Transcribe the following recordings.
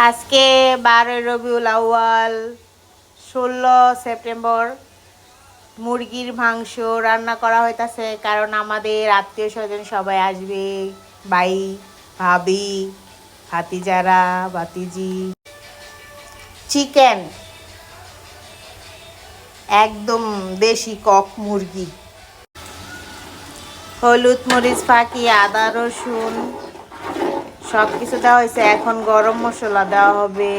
আজকে 12 রবিউল আউয়াল 16 সেপ্টেম্বর মুরগির মাংস রান্না করা হইতাছে, কারণ আমাদের আত্মীয় স্বজন সবাই আসবে। ভাই, ভাবি, ভাতিজারা, ভাতিজি। চিকেন, একদম দেশি কক মুরগি। হলুদ মরিচ ফাঁকি, আদা রসুন সব কিছু দেওয়া হয়েছে। এখন গরম মশলা দেওয়া হবে,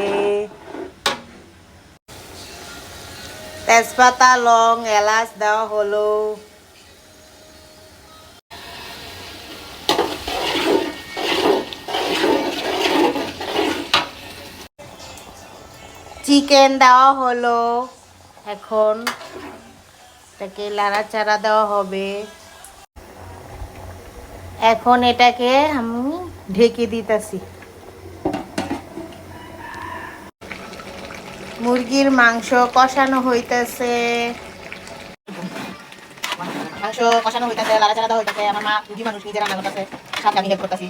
তেজপাতা, লং, এলাচ দেওয়া হলো। চিকেন দেওয়া হলো। এখন এটাকে লাড়াচাড়া দেওয়া হবে। এখন এটাকে আমি ঢেকে দিতেছি। মুরগির মাংস কষানো হইতেছে। মাংস কষানো হইতেছে, লাড়াচাড়া দেওয়া হইতেছে। আমার মা রুগী মানুষ, নিজে রান্না করতেছে, সাথে আমি হেল্প করতেছি।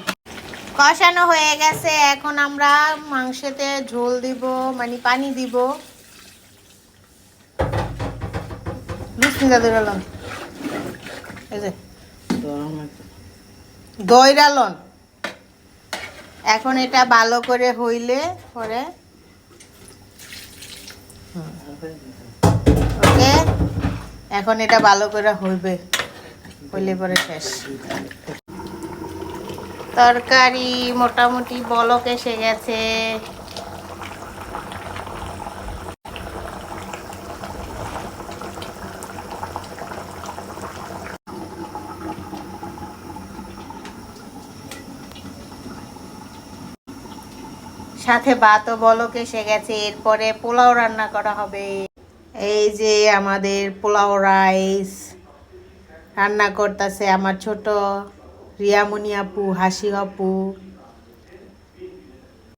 কষানো হয়ে গেছে, এখন আমরা মাংসতে ঝোল দিব, মানে পানি দিব। দইরালন। এখন এটা ভালো করে হইলে পরে ওকে, এখন এটা ভালো করে হইবে, হইলে পরে শেষ। তরকারি মোটামুটি বলক এসে গেছে। সাথে ভাতও বলক এসে গেছে। এরপরে পোলাও রান্না করা হবে। এই যে আমাদের পোলাও রাইস রান্না করতেছে আমার ছোট রিয়ামণি আপু, হাসি আপু।